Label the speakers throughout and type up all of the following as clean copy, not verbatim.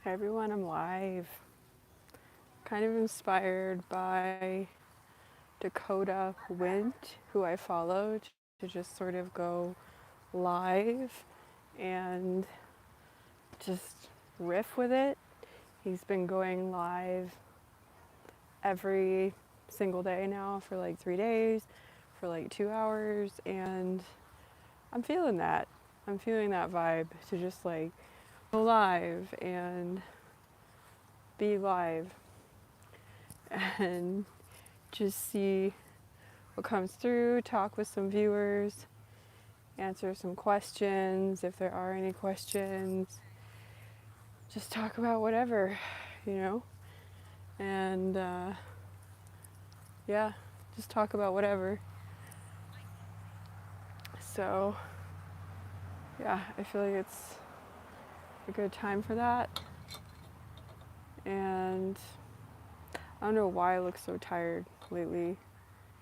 Speaker 1: Hi everyone, I'm live. Kind of inspired by Dakota Wint, who I followed, to just sort of go live and just riff with it. He's been going live every single day now for like 3 days, for like 2 hours, and I'm feeling that. I'm feeling that vibe to just like go live and be live and just see what comes through, talk with some viewers, answer some questions if there are any questions, just talk about whatever, you know, and yeah, just talk about whatever. So, yeah, I feel like it's a good time for that. And I don't know why I look so tired lately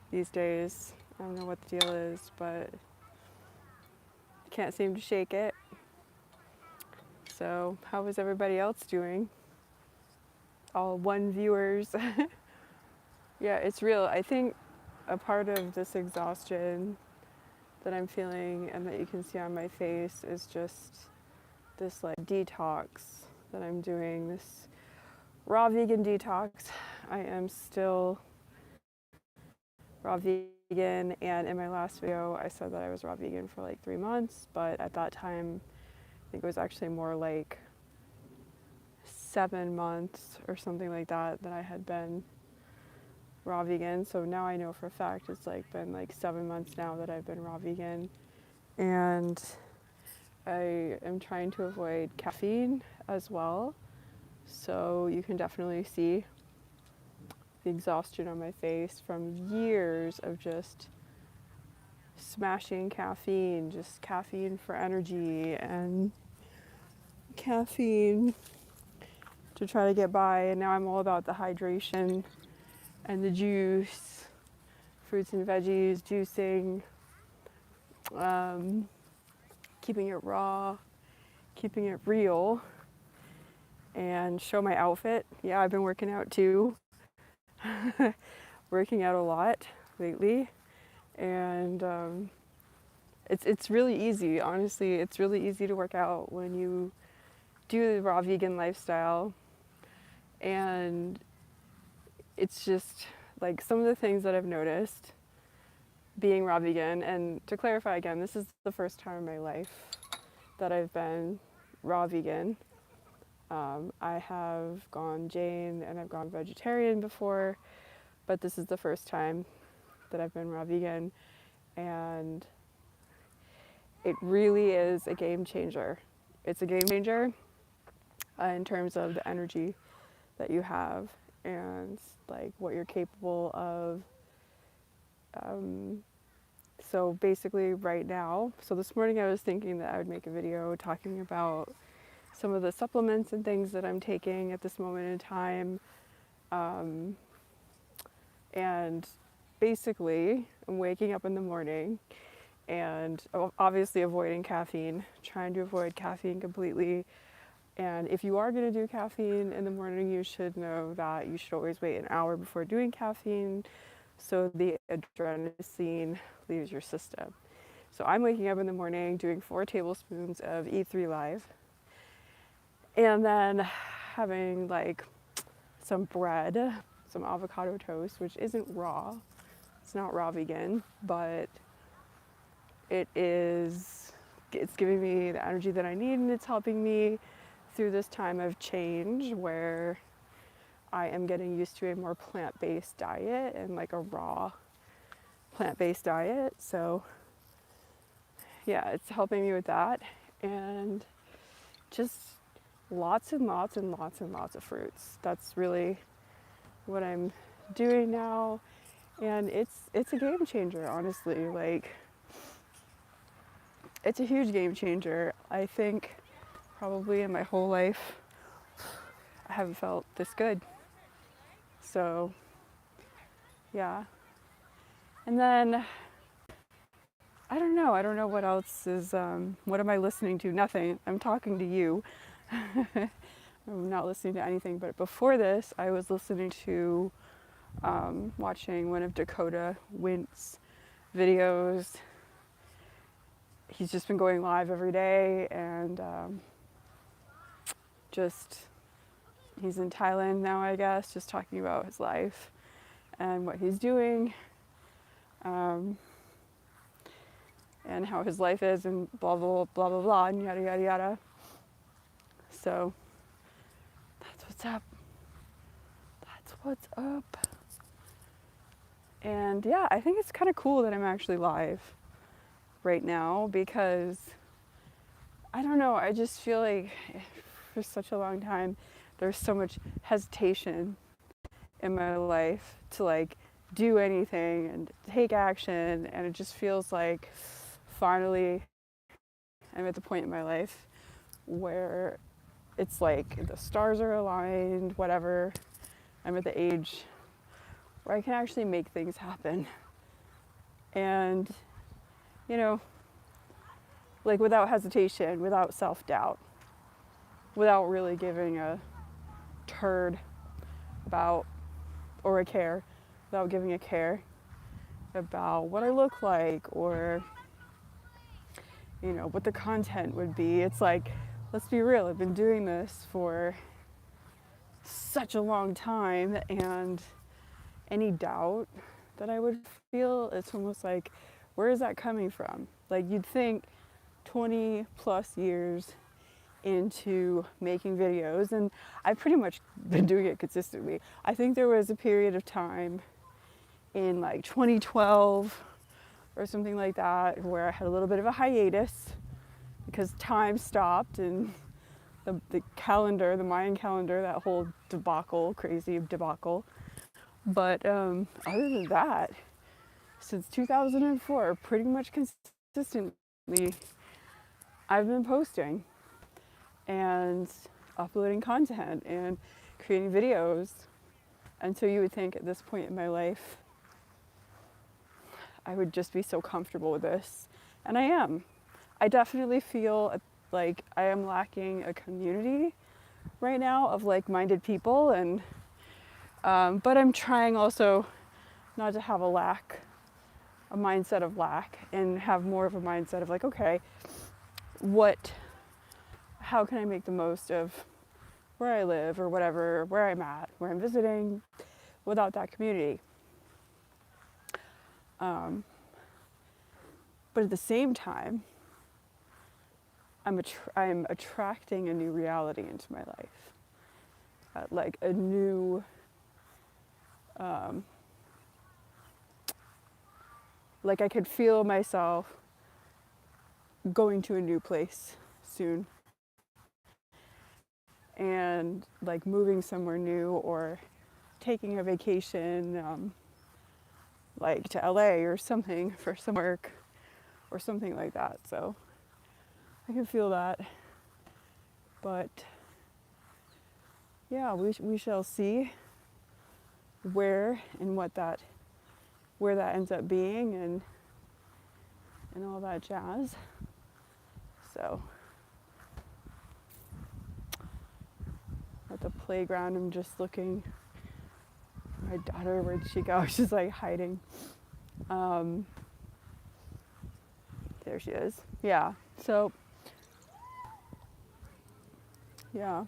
Speaker 1: these days. I don't know what the deal is, but can't seem to shake it. So, how is everybody else doing? All one viewers. Yeah, it's real. I think a part of this exhaustion that I'm feeling and that you can see on my face is just this like detox that I'm doing, this raw vegan detox. I am still raw vegan, and in my last video I said that I was raw vegan for like 3 months, but at that time I think it was actually more like 7 months or something like that I had been raw vegan. So now I know for a fact it's like been like 7 months now that I've been raw vegan, and I am trying to avoid caffeine as well. So you can definitely see the exhaustion on my face from years of just smashing caffeine, just caffeine for energy and caffeine to try to get by. And now I'm all about the hydration and the juice, fruits and veggies, juicing, keeping it raw, keeping it real, and show my outfit. Yeah, I've been working out too. Working out a lot lately, and it's really easy. Honestly, it's really easy to work out when you do the raw vegan lifestyle, and it's just like some of the things that I've noticed being raw vegan. And to clarify again, this is the first time in my life that I've been raw vegan. I have gone Jain and I've gone vegetarian before, but this is the first time that I've been raw vegan, and it really is a game changer. It's a game changer in terms of the energy that you have and like what you're capable of. So basically right now, so this morning I was thinking that I would make a video talking about some of the supplements and things that I'm taking at this moment in time. And basically, I'm waking up in the morning and obviously avoiding caffeine, trying to avoid caffeine completely. And if you are going to do caffeine in the morning, you should know that you should always wait an hour before doing caffeine so the adrenaline leaves your system. So I'm waking up in the morning doing 4 tablespoons of E3 Live and then having like some bread, some avocado toast, which isn't raw. It's not raw vegan, but it's giving me the energy that I need, and it's helping me through this time of change where I am getting used to a more plant-based diet and like a raw plant-based diet. So yeah, it's helping me with that, and just lots and lots and lots and lots of fruits. That's really what I'm doing now, and it's a game changer, honestly. Like, it's a huge game changer. I think probably in my whole life I haven't felt this good. So yeah. And then I don't know what else is what am I listening to? Nothing. I'm talking to you. I'm not listening to anything, but before this, I was listening to, watching one of Dakota Wint's videos. He's just been going live every day, and just, he's in Thailand now, I guess, just talking about his life and what he's doing, and how his life is, and blah, blah, blah, blah, blah, and yada, yada, yada. So, that's what's up. That's what's up. And yeah, I think it's kind of cool that I'm actually live right now, because I don't know, I just feel like for such a long time there's so much hesitation in my life to like do anything and take action, and it just feels like finally I'm at the point in my life where it's like the stars are aligned, whatever. I'm at the age where I can actually make things happen. And, you know, like without hesitation, without self-doubt, without really giving a turd about, or a care, without giving a care about what I look like, or, you know, what the content would be. It's like, let's be real, I've been doing this for such a long time, and any doubt that I would feel, it's almost like, where is that coming from? Like, you'd think 20 plus years into making videos, and I've pretty much been doing it consistently. I think there was a period of time in like 2012 or something like that where I had a little bit of a hiatus because time stopped, and the calendar, the Mayan calendar, that whole debacle, crazy debacle. But other than that, since 2004, pretty much consistently, I've been posting and uploading content and creating videos. And so you would think at this point in my life, I would just be so comfortable with this. And I am. I definitely feel like I am lacking a community right now of like-minded people, and but I'm trying also not to have a mindset of lack, and have more of a mindset of like, okay, how can I make the most of where I live, or whatever, where I'm at, where I'm visiting, without that community. But at the same time, I'm attracting a new reality into my life, like a new, like I could feel myself going to a new place soon, and like moving somewhere new, or taking a vacation, like to LA or something for some work or something like that. So I can feel that. But yeah, we shall see where that ends up being, and all that jazz. So at the playground, I'm just looking. My daughter, where'd she go? She's like hiding. There she is. Yeah. So yeah,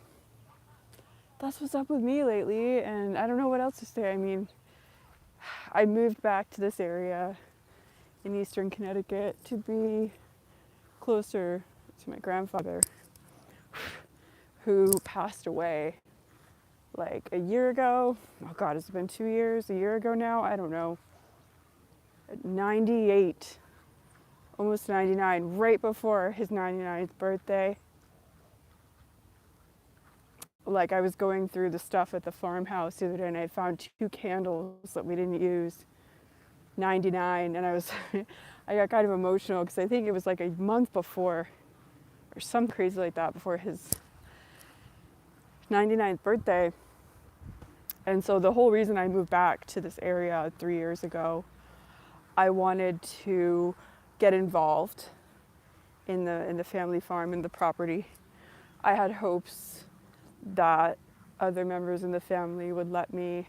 Speaker 1: that's what's up with me lately, and I don't know what else to say. I mean, I moved back to this area in Eastern Connecticut to be closer to my grandfather, who passed away like a year ago. Oh God, has it been 2 years? A year ago now? I don't know. 98, almost 99, right before his 99th birthday. Like, I was going through the stuff at the farmhouse the other day, and I found 2 candles that we didn't use, 99, and I got kind of emotional because I think it was like a month before, or something crazy like that, before his 99th birthday. And so the whole reason I moved back to this area 3 years ago, I wanted to get involved in the family farm and the property. I had hopes that other members in the family would let me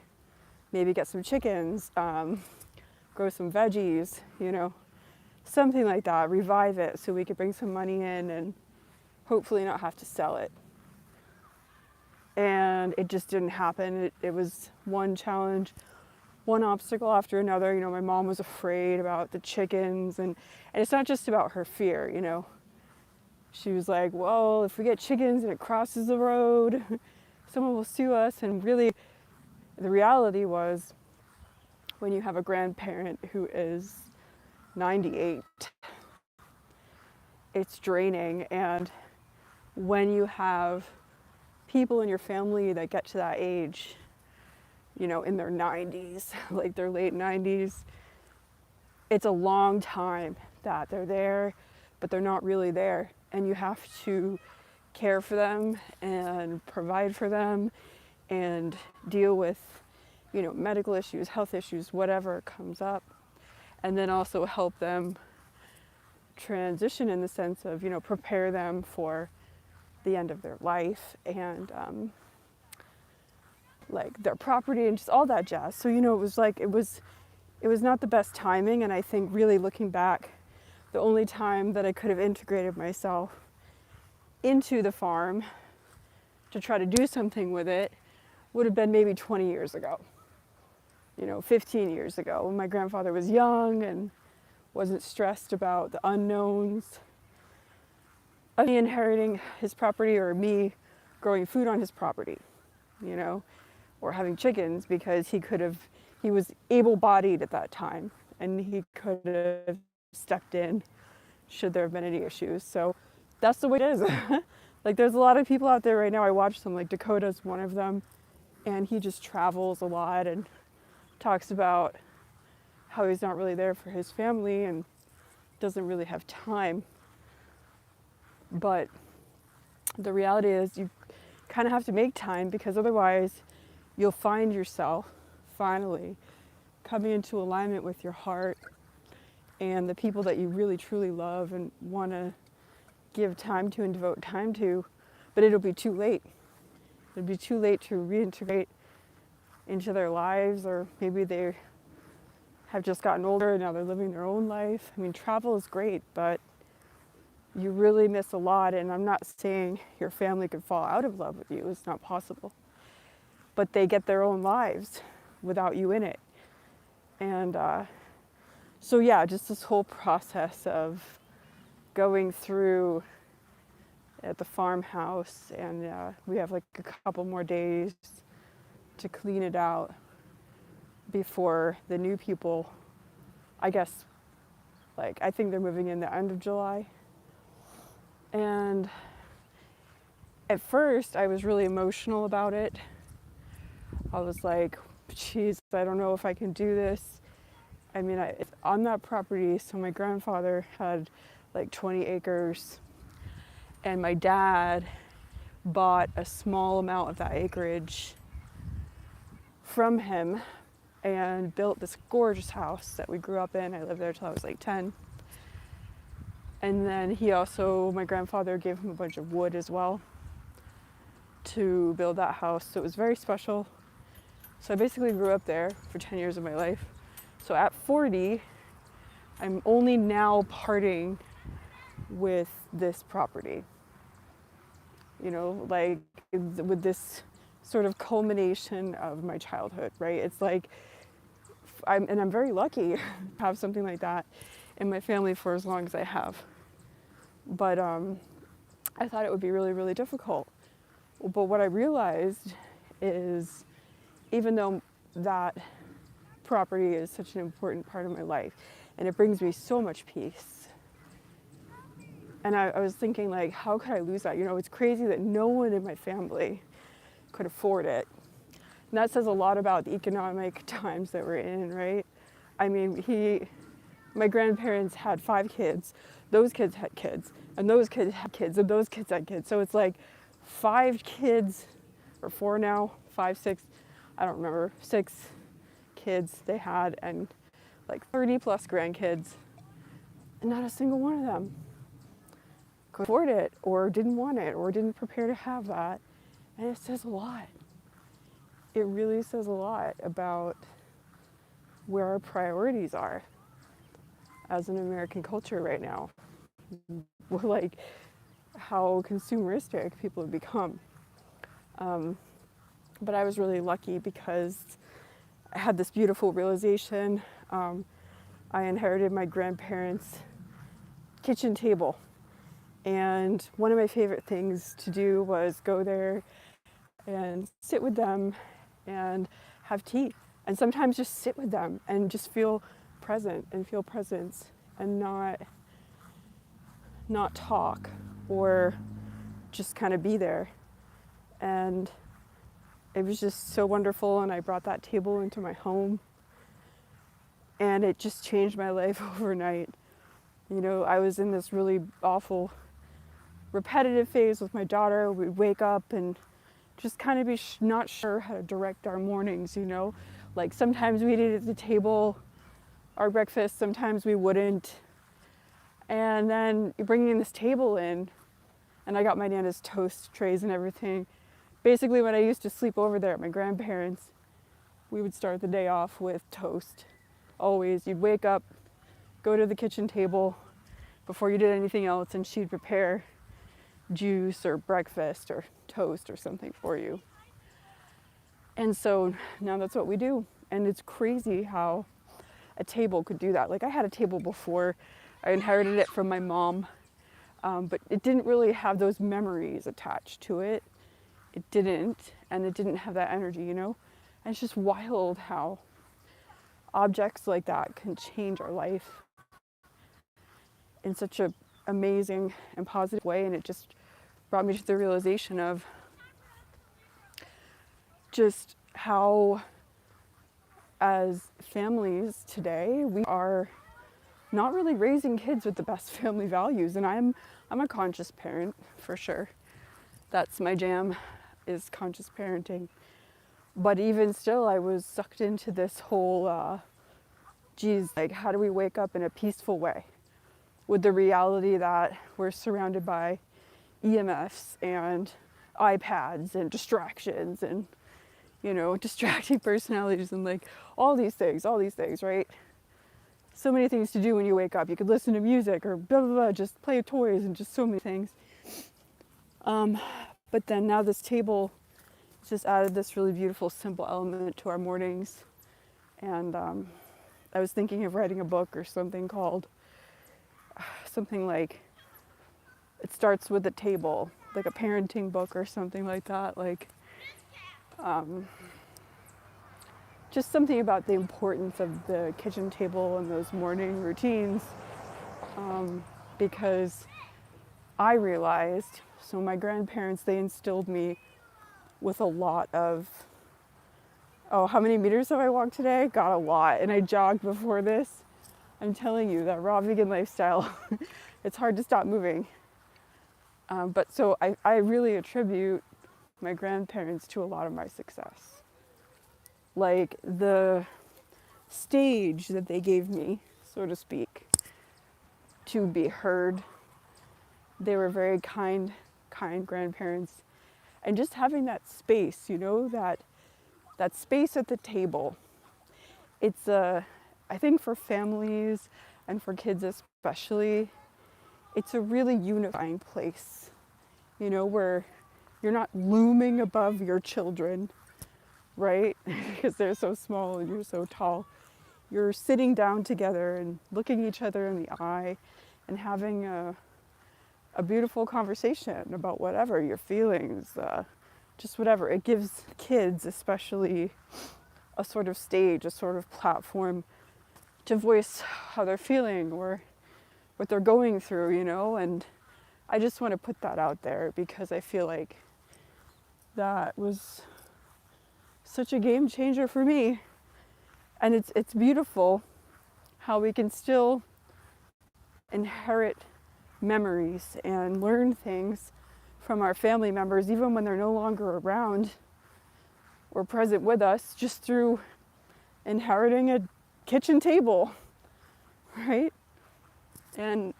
Speaker 1: maybe get some chickens, grow some veggies, you know, something like that, revive it so we could bring some money in and hopefully not have to sell it. And it just didn't happen. It was one challenge, one obstacle after another. You know, my mom was afraid about the chickens, and it's not just about her fear, you know. She was like, well, if we get chickens and it crosses the road, someone will sue us. And really, the reality was, when you have a grandparent who is 98, it's draining. And when you have people in your family that get to that age, you know, in their 90s, like their late 90s, it's a long time that they're there, but they're not really there. And you have to care for them and provide for them and deal with, you know, medical issues, health issues, whatever comes up. And then also help them transition in the sense of, you know, prepare them for the end of their life and like their property and just all that jazz. So, you know, it was not the best timing. And I think really looking back, the only time that I could have integrated myself into the farm to try to do something with it would have been maybe 20 years ago, you know, 15 years ago, when my grandfather was young and wasn't stressed about the unknowns of me inheriting his property or me growing food on his property, you know, or having chickens, because he was able-bodied at that time and he could have stepped in should there have been any issues. So that's the way it is. Like, there's a lot of people out there right now, I watch them, like Dakota's one of them, and he just travels a lot and talks about how he's not really there for his family and doesn't really have time. But the reality is you kind of have to make time, because otherwise you'll find yourself finally coming into alignment with your heart and the people that you really truly love and want to give time to and devote time to, but it'll be too late. It'll be too late to reintegrate into their lives, or maybe they have just gotten older and now they're living their own life. I mean, travel is great, but you really miss a lot. And I'm not saying your family could fall out of love with you. It's not possible. But they get their own lives without you in it. And so yeah, just this whole process of going through at the farmhouse, and we have like a couple more days to clean it out before the new people, I guess, like I think they're moving in the end of July. And at first I was really emotional about it. I was like, geez, I don't know if I can do this. I mean, it's on that property, so my grandfather had like 20 acres, and my dad bought a small amount of that acreage from him and built this gorgeous house that we grew up in. I lived there till I was like 10. And then my grandfather gave him a bunch of wood as well to build that house. So it was very special. So I basically grew up there for 10 years of my life. So at 40, I'm only now parting with this property. You know, like with this sort of culmination of my childhood, right? It's like, I'm very lucky to have something like that in my family for as long as I have. But I thought it would be really, really difficult. But what I realized is, even though that property is such an important part of my life and it brings me so much peace, and I was thinking, like, how could I lose that? You know, it's crazy that no one in my family could afford it. And that says a lot about the economic times that we're in, right? I mean, my grandparents had 5 kids, those kids had kids, and those kids had kids, and those kids had kids. So it's like 5 kids, or 4 now, 5, 6, I don't remember, 6 kids they had, and like 30 plus grandkids, and not a single one of them could afford it, or didn't want it, or didn't prepare to have that. And it says a lot. It really says a lot about where our priorities are as an American culture right now. Like how consumeristic people have become. But I was really lucky because I had this beautiful realization. I inherited my grandparents' kitchen table. And one of my favorite things to do was go there and sit with them and have tea. And sometimes just sit with them and just feel present and feel presence and not talk or just kind of be there. And it was just so wonderful, and I brought that table into my home, and it just changed my life overnight. You know, I was in this really awful repetitive phase with my daughter. We'd wake up and just kind of be not sure how to direct our mornings, you know. Like sometimes we'd eat at the table our breakfast, sometimes we wouldn't. And then bringing this table in, and I got my Nana's toast trays and everything. Basically, when I used to sleep over there at my grandparents', we would start the day off with toast. Always, you'd wake up, go to the kitchen table before you did anything else, and she'd prepare juice or breakfast or toast or something for you. And so now that's what we do. And it's crazy how a table could do that. Like I had a table before, I inherited it from my mom, but it didn't really have those memories attached to it. It didn't, and it didn't have that energy, you know? And it's just wild how objects like that can change our life in such an amazing and positive way. And it just brought me to the realization of just how, as families today, we are not really raising kids with the best family values. And I'm a conscious parent for sure. That's my jam, is conscious parenting. But even still, I was sucked into this whole, like how do we wake up in a peaceful way with the reality that we're surrounded by EMFs and iPads and distractions and, you know, distracting personalities and like all these things, right? So many things to do when you wake up. You could listen to music or blah, blah, blah, just play toys and just so many things. But then now this table just added this really beautiful, simple element to our mornings. And I was thinking of writing a book or something called, something like, it starts with a table, like a parenting book or something like that. Like, just something about the importance of the kitchen table and those morning routines. Because I realized, so my grandparents, they instilled me with a lot of, how many meters have I walked today? Got a lot. And I jogged before this. I'm telling you, that raw vegan lifestyle, it's hard to stop moving. But so I really attribute my grandparents to a lot of my success. Like the stage that they gave me, so to speak, to be heard. They were very kind grandparents. And just having that space, you know, that space at the table. It's I think for families and for kids especially, it's a really unifying place, you know, where you're not looming above your children, right? Because they're so small and you're so tall. You're sitting down together and looking each other in the eye and having a beautiful conversation about whatever, your feelings, just whatever. It gives kids especially a sort of stage, a sort of platform to voice how they're feeling or what they're going through, you know. And I just want to put that out there because I feel like that was such a game changer for me. And it's beautiful how we can still inherit memories and learn things from our family members even when they're no longer around or present with us, just through inheriting a kitchen table, right? And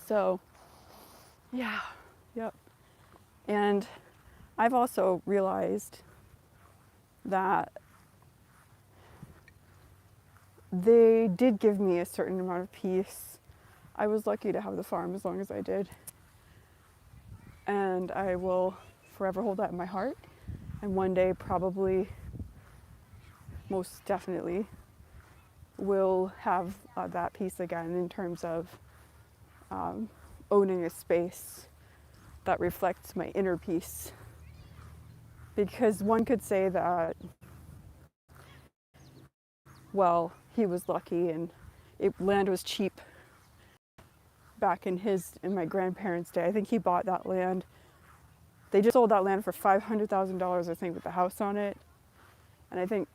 Speaker 1: so, yeah, yep. And I've also realized that they did give me a certain amount of peace. I was lucky to have the farm as long as I did. And I will forever hold that in my heart. And one day, probably, most definitely, will have that peace again in terms of owning a space that reflects my inner peace. Because one could say that, well, he was lucky and land was cheap back in my grandparents' day. I think he bought that land. They just sold that land for $500,000, I think, with the house on it. And I think,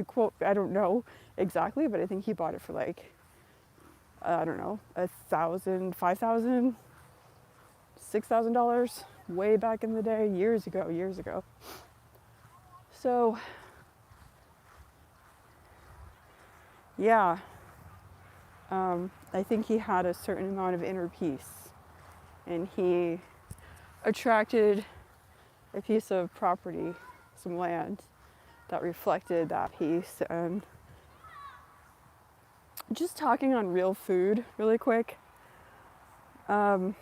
Speaker 1: quote, I don't know exactly, but I think he bought it for like, I don't know, $1,000, $5,000, $6,000, way back in the day, years ago. So, yeah, I think he had a certain amount of inner peace, and he attracted a piece of property, some land, that reflected that peace. And just talking on real food really quick, I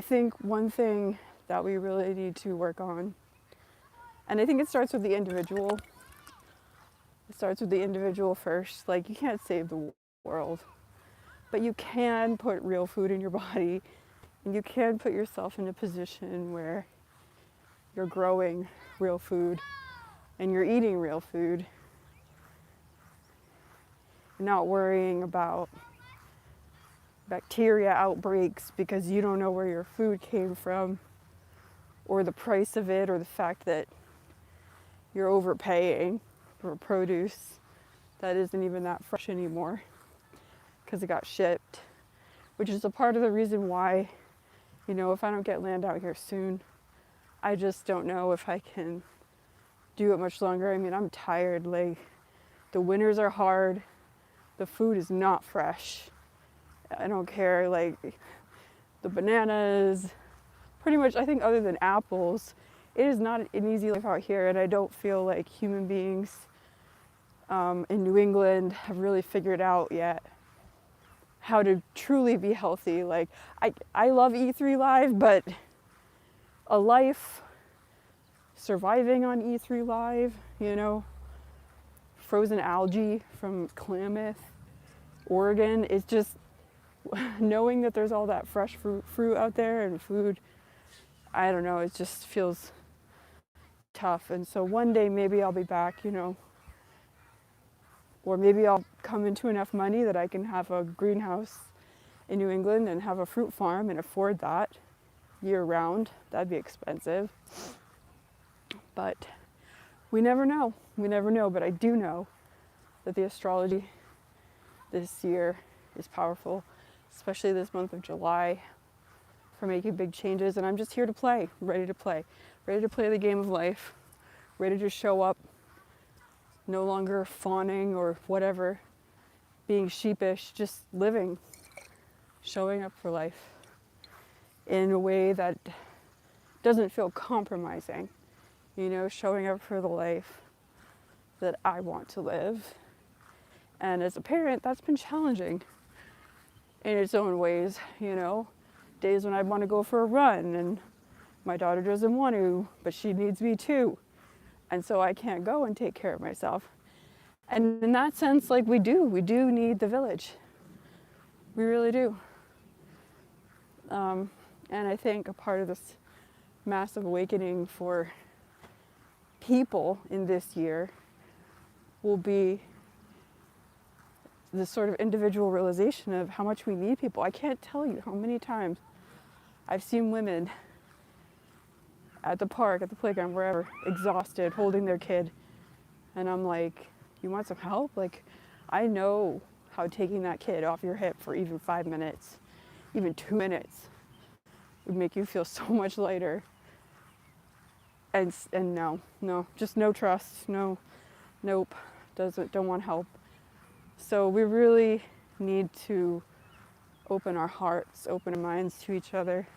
Speaker 1: think one thing that we really need to work on, and I think it starts with the individual. It starts with the individual first. Like, you can't save the world, but you can put real food in your body, and you can put yourself in a position where you're growing real food and you're eating real food. You're not worrying about bacteria outbreaks because you don't know where your food came from, or the price of it, or the fact that you're overpaying for produce that isn't even that fresh anymore because it got shipped, which is a part of the reason why, if I don't get land out here soon, I just don't know if I can do it much longer. I mean, I'm tired. Like, the winters are hard. The food is not fresh. I don't care, like, the bananas, pretty much, I think other than apples, it is not an easy life out here, and I don't feel like human beings in New England have really figured out yet how to truly be healthy. Like, I love E3 Live, but a life surviving on E3 Live, frozen algae from Klamath, Oregon, is just knowing that there's all that fresh fruit out there and food. I don't know, it just feels tough. And so one day maybe I'll be back, or maybe I'll come into enough money that I can have a greenhouse in New England and have a fruit farm and afford that year round. That'd be expensive. But we never know. But I do know that the astrology this year is powerful, especially this month of July, for making big changes. And I'm just here to play, ready to play the game of life, ready to show up, no longer fawning or whatever, being sheepish, just living, showing up for life in a way that doesn't feel compromising, showing up for the life that I want to live. And as a parent, that's been challenging in its own ways, days when I want to go for a run and my daughter doesn't want to, but she needs me too. And so I can't go and take care of myself. And in that sense, like, we do need the village. We really do. And I think a part of this massive awakening for people in this year will be this sort of individual realization of how much we need people. I can't tell you how many times I've seen women at the park, at the playground, wherever, exhausted, holding their kid. And I'm like, you want some help? Like, I know how taking that kid off your hip for even 5 minutes, even 2 minutes, would make you feel so much lighter. And no, just no trust, nope, don't want help. So we really need to open our hearts, open our minds to each other,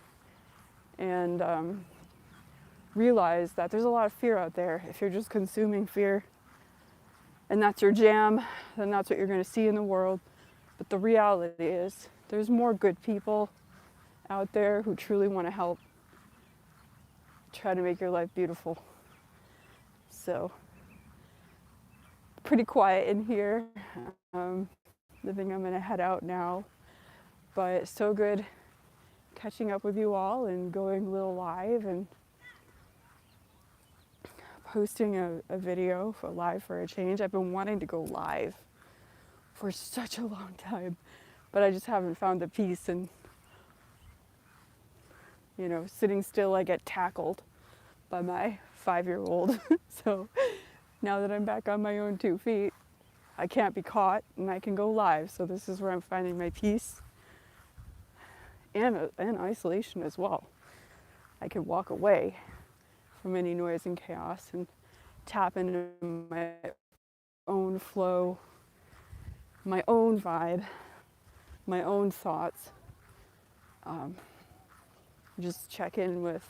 Speaker 1: and realize that there's a lot of fear out there. If you're just consuming fear and that's your jam, then that's what you're going to see in the world. But the reality is there's more good people out there who truly want to help try to make your life beautiful. So, pretty quiet in here. I think I'm going to head out now. But so good catching up with you all and going a little live and posting a video for Live for a Change. I've been wanting to go live for such a long time, but I just haven't found the peace, and sitting still I get tackled by my 5-year-old. So now that I'm back on my own 2 feet, I can't be caught and I can go live. So this is where I'm finding my peace and isolation as well. I can walk away from any noise and chaos and tap into my own flow, my own vibe, my own thoughts. Just check in with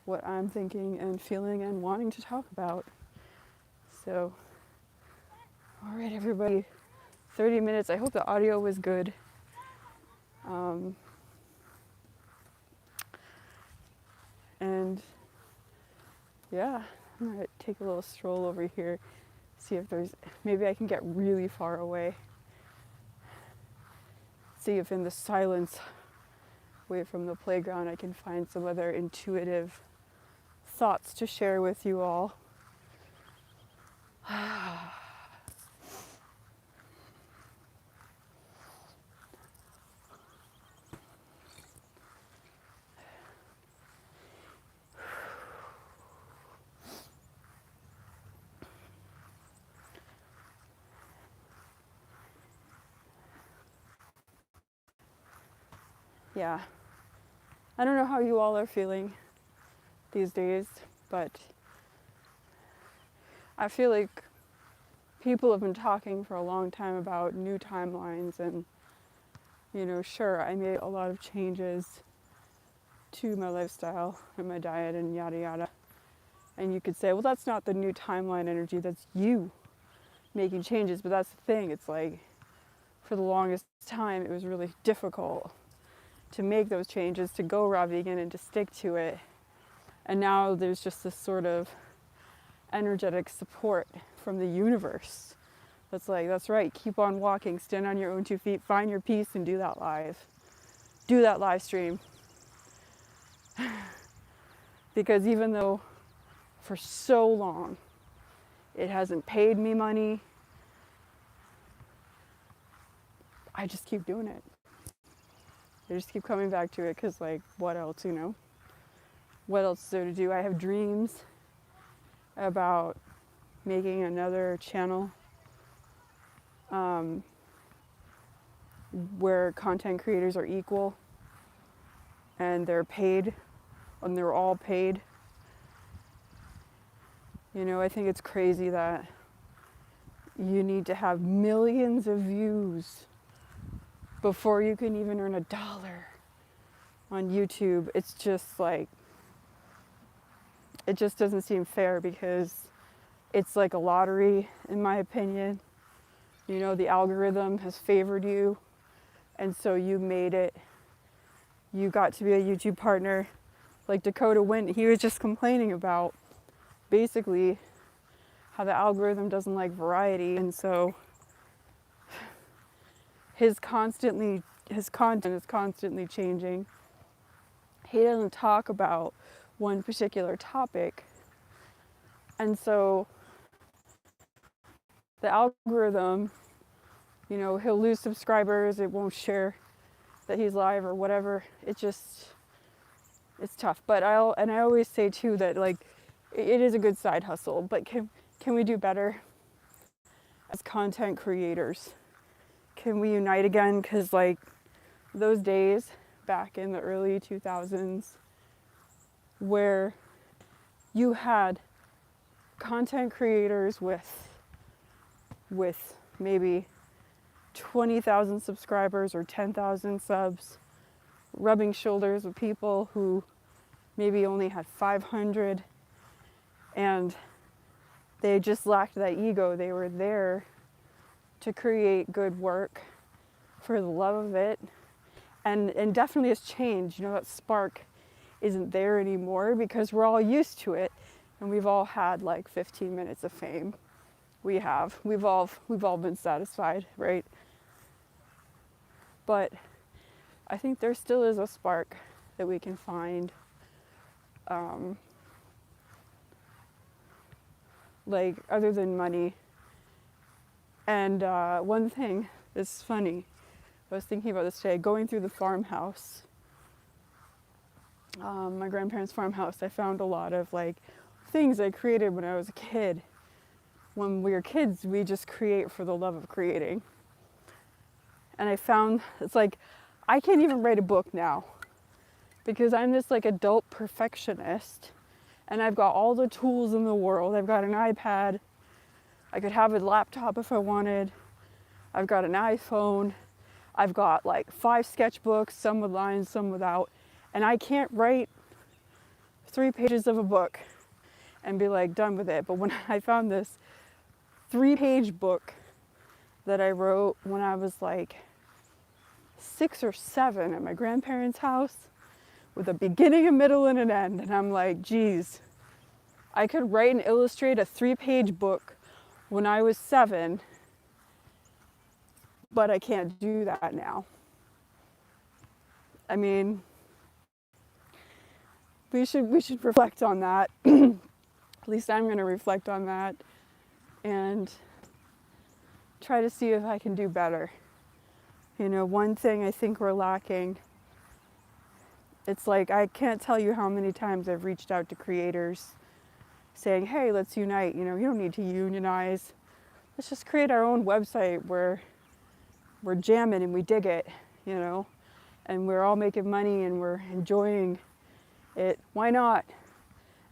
Speaker 1: what I'm thinking and feeling and wanting to talk about. So, all right, everybody, 30 minutes. I hope the audio was good. And yeah, I'm gonna take a little stroll over here, see if maybe I can get really far away. See if in the silence, away from the playground, I can find some other intuitive thoughts to share with you all. Yeah, I don't know how you all are feeling these days, but I feel like people have been talking for a long time about new timelines, and sure, I made a lot of changes to my lifestyle and my diet and yada yada, and you could say, well, that's not the new timeline energy, that's you making changes. But that's the thing, it's like for the longest time it was really difficult to make those changes, to go raw vegan and to stick to it. And now there's just this sort of energetic support from the universe that's like, that's right, keep on walking, stand on your own 2 feet, find your peace, and do that live stream. Because even though for so long it hasn't paid me money, I just keep doing it. I just keep coming back to it because, like, what else, What else is there to do? I have dreams about making another channel where content creators are equal and they're paid, and they're all paid. I think it's crazy that you need to have millions of views before you can even earn $1 on YouTube. It's just like, it just doesn't seem fair, because it's like a lottery, in my opinion. The algorithm has favored you, and so you made it. You got to be a YouTube partner. Like Dakota Wint, he was just complaining about basically how the algorithm doesn't like variety, and so his content is constantly changing. He doesn't talk about one particular topic, and so the algorithm, he'll lose subscribers, it won't share that he's live or whatever. It's tough. But I always say too that, like, it is a good side hustle, but can we do better as content creators? Can we unite again? Because, like, those days back in the early 2000s where you had content creators with maybe 20,000 subscribers or 10,000 subs, rubbing shoulders with people who maybe only had 500, and they just lacked that ego. They were there to create good work for the love of it, and definitely has changed. You know, that spark isn't there anymore because we're all used to it, and we've all had like 15 minutes of fame. We've all been satisfied, right? But I think there still is a spark that we can find, like other than money. And one thing that's funny, I was thinking about this today, going through the farmhouse, my grandparents' farmhouse, I found a lot of like things I created when I was a kid. When we were kids, we just create for the love of creating. And I found, it's like, I can't even write a book now because I'm this like adult perfectionist, and I've got all the tools in the world. I've got an iPad. I could have a laptop if I wanted. I've got an iPhone. I've got like 5 sketchbooks, some with lines, some without. And I can't write 3 pages of a book and be like done with it. But when I found this 3-page book that I wrote when I was like 6 or 7 at my grandparents' house with a beginning, a middle, and an end. And I'm like, geez, I could write and illustrate a 3-page book when I was 7, but I can't do that now. I mean, we should reflect on that. At least I'm going to reflect on that and try to see if I can do better. You know, one thing I think we're lacking, it's like I can't tell you how many times I've reached out to creators saying, hey, let's unite. You know, you don't need to unionize. Let's just create our own website where we're jamming and we dig it, you know, and we're all making money and we're enjoying it. Why not?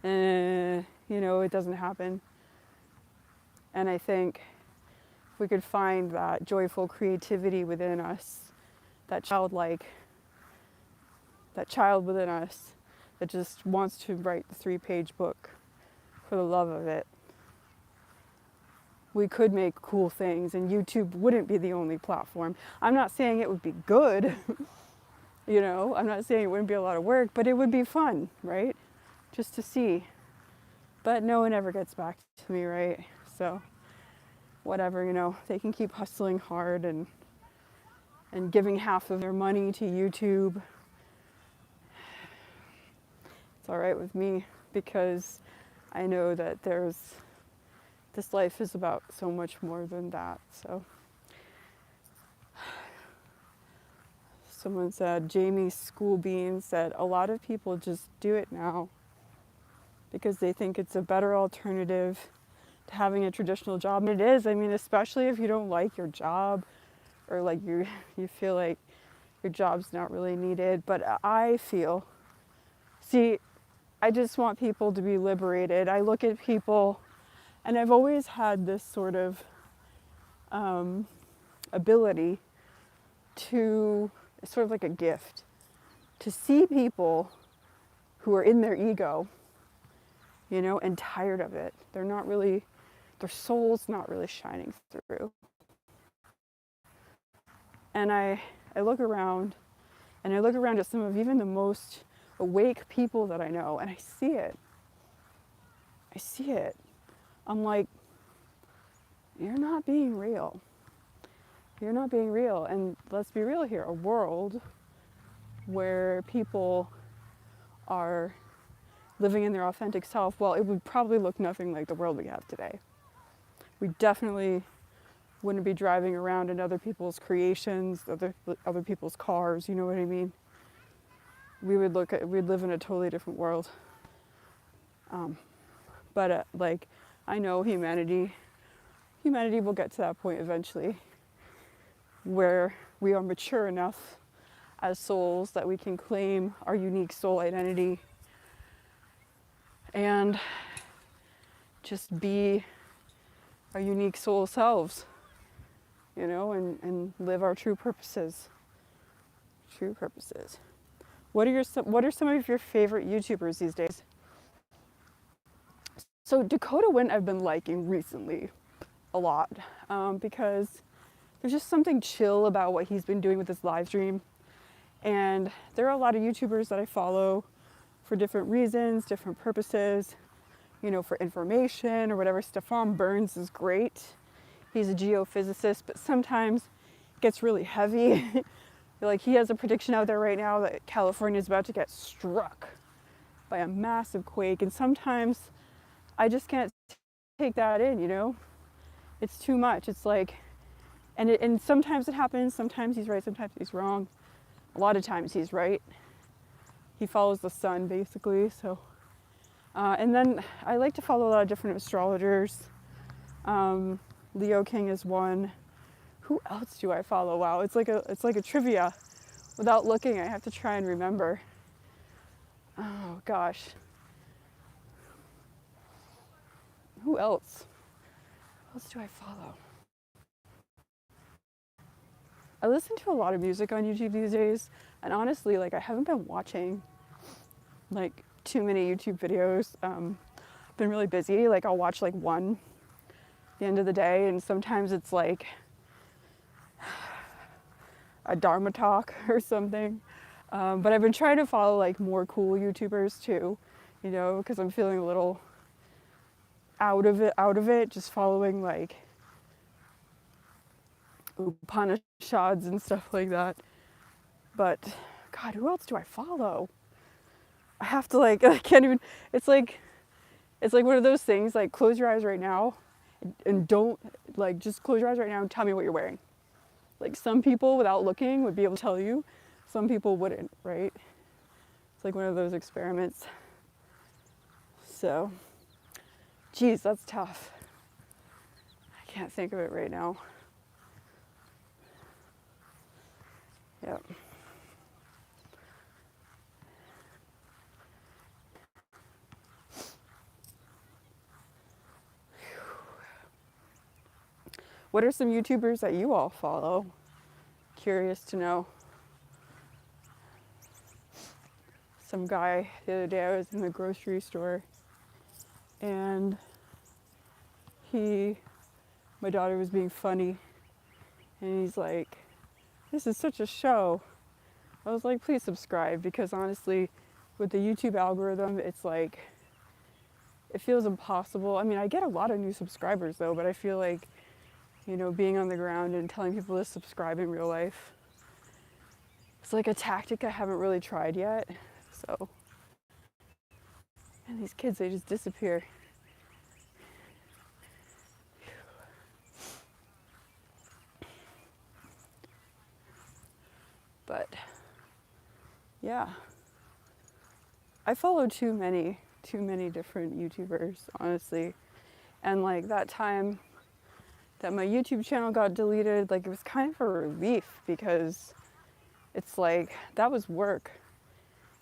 Speaker 1: You know, it doesn't happen. And I think if we could find that joyful creativity within us, that child within us that just wants to write the 3-page book for the love of it, we could make cool things, and YouTube wouldn't be the only platform. I'm not saying it would be good, you know, I'm not saying it wouldn't be a lot of work, but it would be fun, right? Just to see. But no one ever gets back to me, right? So whatever, you know, they can keep hustling hard and giving half of their money to YouTube. It's all right with me because I know that this life is about so much more than that. So someone said, Jamie Schoolbean said, a lot of people just do it now because they think it's a better alternative to having a traditional job. And it is, I mean, especially if you don't like your job or like you feel like your job's not really needed. But I just want people to be liberated. I look at people, and I've always had this sort of ability to, it's sort of like a gift, to see people who are in their ego, you know, and tired of it. Their soul's not really shining through. And I look around, and I look around at some of even the most awake people that I know, and I see it. I'm like, you're not being real. You're not being real. And let's be real here, a world where people are living in their authentic self, well, it would probably look nothing like the world we have today. We definitely wouldn't be driving around in other people's creations, other people's cars, you know what I mean? We'd live in a totally different world. But like, I know humanity will get to that point eventually where we are mature enough as souls that we can claim our unique soul identity and just be our unique soul selves, you know, and live our true purposes. True purposes. What are some of your favorite YouTubers these days? So Dakota Wint I've been liking recently a lot because there's just something chill about what he's been doing with his live stream. And there are a lot of YouTubers that I follow for different reasons, different purposes, you know, for information or whatever. Stefan Burns is great. He's a geophysicist, but sometimes it gets really heavy. Like he has a prediction out there right now that California is about to get struck by a massive quake. And sometimes I just can't take that in, you know? It's too much. It's like, and sometimes it happens, sometimes he's right, sometimes he's wrong. A lot of times he's right. He follows the sun basically, so. And then I like to follow a lot of different astrologers. Leo King is one. Who else do I follow? Wow, it's like a trivia. Without looking, I have to try and remember. Oh gosh. Who else? Who else do I follow? I listen to a lot of music on YouTube these days, and honestly, like I haven't been watching like too many YouTube videos. I've been really busy. Like I'll watch like one at the end of the day, and sometimes it's like a Dharma talk or something. But I've been trying to follow like more cool YouTubers too, you know, because I'm feeling a little out of it, just following like Upanishads and stuff like that. But God, who else do I follow? I have to like, I can't even, it's like one of those things, like close your eyes right now and don't, like just close your eyes right now and tell me what you're wearing. Like some people without looking would be able to tell you, some people wouldn't, right? It's like one of those experiments. So, geez, that's tough. I can't think of it right now. Yep. What are some YouTubers that you all follow? Curious to know. Some guy the other day, I was in the grocery store and my daughter was being funny and he's like, "This is such a show." I was like, "Please subscribe," because honestly, with the YouTube algorithm, it's like, it feels impossible. I mean, I get a lot of new subscribers though, but I feel like, you know, being on the ground and telling people to subscribe in real life, it's like a tactic I haven't really tried yet. So, and these kids, they just disappear. But yeah, I follow too many different YouTubers, honestly. And like that time that my YouTube channel got deleted, like it was kind of a relief because it's like, that was work.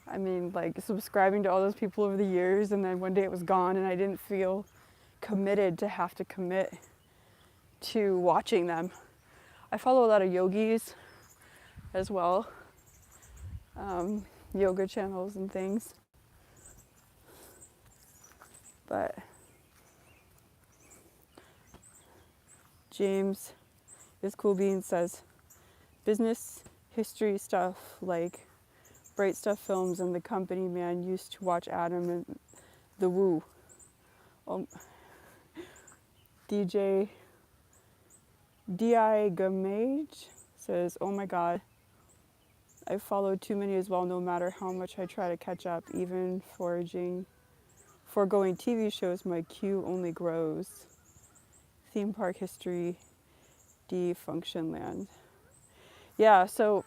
Speaker 1: I mean, like subscribing to all those people over the years, and then one day it was gone and I didn't feel committed to have to commit to watching them. I follow a lot of yogis as well, yoga channels and things. But James is Cool Beans says, business history stuff like Bright Stuff Films and The Company Man used to watch Adam and The Woo. DJ D.I. Gamage says, "Oh my God, I followed too many as well, no matter how much I try to catch up, even foregoing TV shows, my queue only grows. Theme park history, Function Land." Yeah, so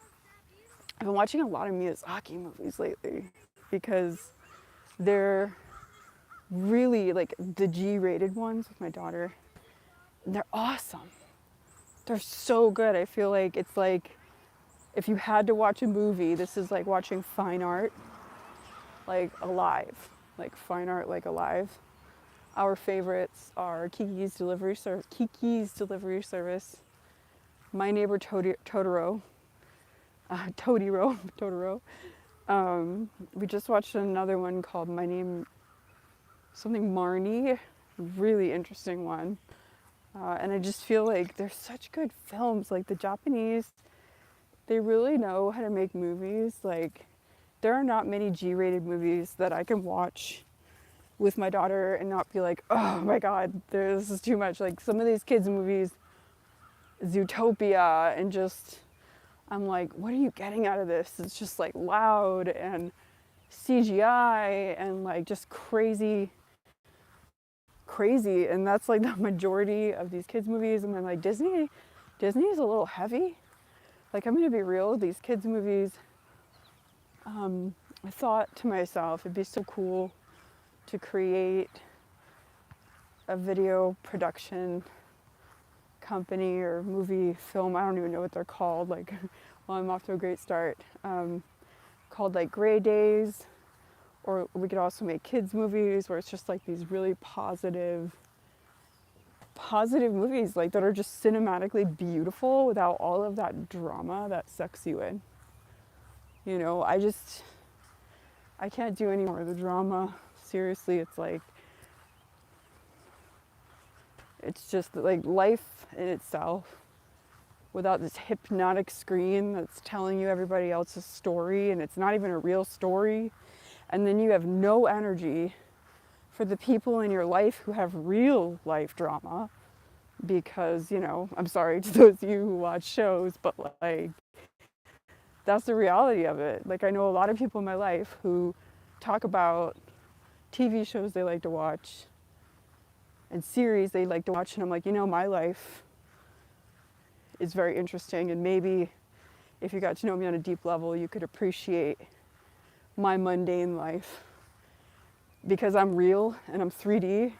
Speaker 1: I've been watching a lot of Miyazaki movies lately because they're really like the G-rated ones with my daughter. And they're awesome. They're so good. I feel like it's like if you had to watch a movie, this is like watching fine art, like alive, like fine art, like alive. Our favorites are Kiki's Delivery Service, My Neighbor Totoro, Totoro. We just watched another one called My Name something Marnie, really interesting one. And I just feel like they're such good films. Like the Japanese, they really know how to make movies. Like there are not many G-rated movies that I can watch with my daughter and not be like, oh my God, this is too much. Like some of these kids' movies, Zootopia, and just, I'm like, what are you getting out of this? It's just like loud and CGI and like just crazy. And that's like the majority of these kids movies. And then like Disney is a little heavy. Like I'm gonna be real, these kids movies, I thought to myself it'd be so cool to create a video production company or movie film, I don't even know what they're called, like well I'm off to a great start, called like Gray Days. Or we could also make kids movies where it's just like these really positive movies like that are just cinematically beautiful without all of that drama that sucks you in. You know, I can't do any more of the drama. Seriously, it's just like life in itself without this hypnotic screen that's telling you everybody else's story and it's not even a real story. And then you have no energy for the people in your life who have real life drama because, you know, I'm sorry to those of you who watch shows, but like, that's the reality of it. Like, I know a lot of people in my life who talk about TV shows they like to watch and series they like to watch, and I'm like, you know, my life is very interesting, and maybe if you got to know me on a deep level, you could appreciate my mundane life because I'm real and I'm 3D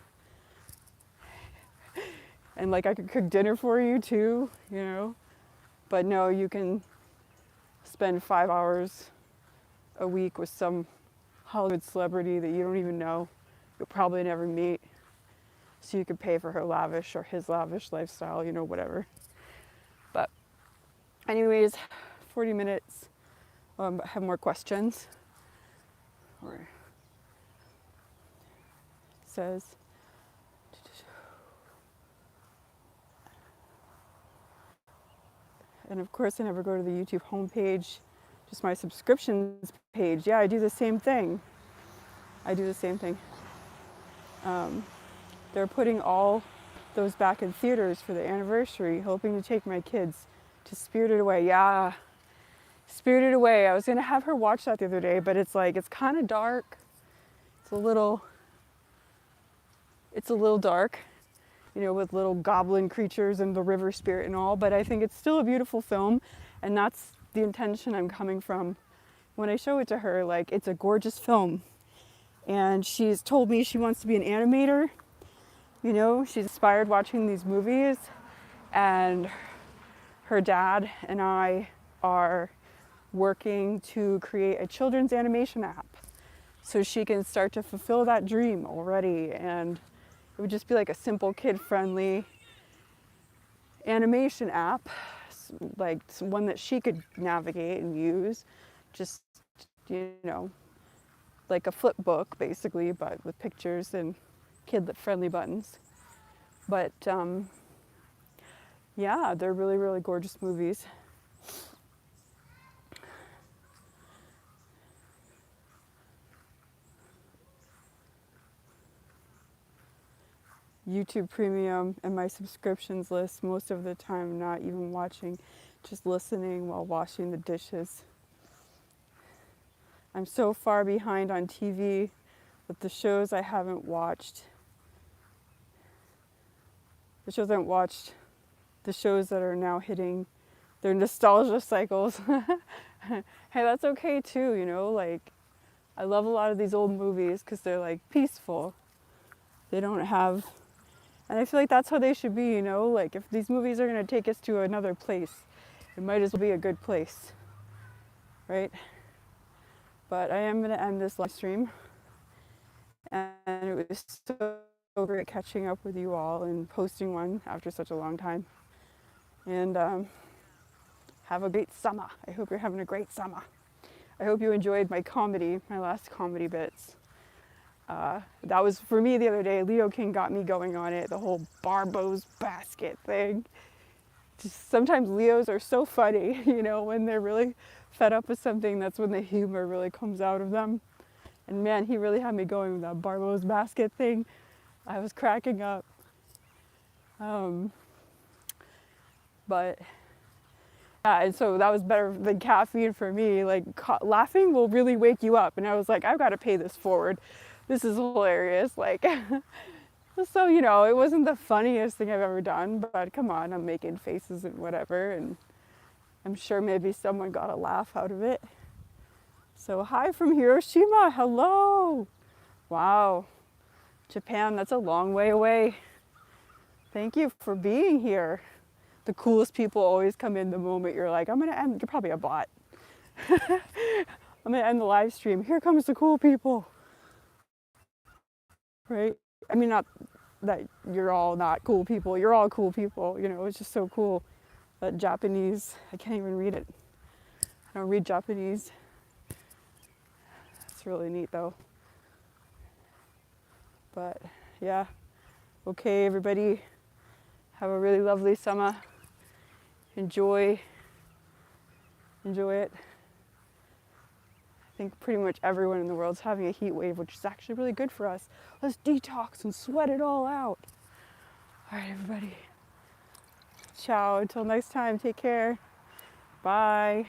Speaker 1: and like I could cook dinner for you too, you know. But no, you can spend 5 hours a week with some Hollywood celebrity that you don't even know, you'll probably never meet, so you could pay for her lavish or his lavish lifestyle, you know, whatever. But anyways, 40 minutes. Have more questions. Or it says, and of course I never go to the YouTube homepage, just my subscriptions page. Yeah, I do the same thing. They're putting all those back in theaters for the anniversary, hoping to take my kids to Spirited Away. Yeah, Spirited Away. I was gonna have her watch that the other day, but it's like, it's kind of dark. It's a little dark, you know, with little goblin creatures and the river spirit and all, but I think it's still a beautiful film, and that's the intention I'm coming from when I show it to her. Like, it's a gorgeous film, and she's told me she wants to be an animator. You know, she's inspired watching these movies, and her dad and I are working to create a children's animation app so she can start to fulfill that dream already. And it would just be like a simple kid-friendly animation app, like one that she could navigate and use, just, you know, like a flip book basically, but with pictures and kid-friendly buttons. But yeah, they're really, really gorgeous movies. YouTube Premium and my subscriptions list most of the time, not even watching, just listening while washing the dishes. I'm so far behind on TV with the shows I haven't watched. The shows that are now hitting their nostalgia cycles. Hey, that's okay too, you know, like I love a lot of these old movies because they're like peaceful. They don't have, and I feel like that's how they should be, you know, like if these movies are going to take us to another place, it might as well be a good place, right? But I am going to end this live stream, and it was so great catching up with you all and posting one after such a long time. And have a great summer. I hope you're having a great summer. I hope you enjoyed my comedy, my last comedy bits. That was for me the other day. Leo King got me going on it, the whole Barbo's basket thing. Just sometimes Leos are so funny, you know, when they're really fed up with something, that's when the humor really comes out of them. And man, he really had me going with that Barbo's basket thing. I was cracking up. But yeah, and so that was better than caffeine for me. Like laughing will really wake you up. And I was like, I've got to pay this forward. This is hilarious. Like, so, you know, it wasn't the funniest thing I've ever done, but come on, I'm making faces and whatever. And I'm sure maybe someone got a laugh out of it. So hi from Hiroshima, hello. Wow, Japan, that's a long way away. Thank you for being here. The coolest people always come in the moment you're like, I'm gonna end, you're probably a bot. I'm gonna end the live stream. Here comes the cool people. Right? I mean, not that you're all not cool people, you're all cool people, you know, it's just so cool. That Japanese, I can't even read it. I don't read Japanese. It's really neat though. But yeah, okay everybody, have a really lovely summer. Enjoy it. I think pretty much everyone in the world's having a heat wave, which is actually really good for us. Let's detox and sweat it all out. All right, everybody. Ciao, until next time, take care. Bye.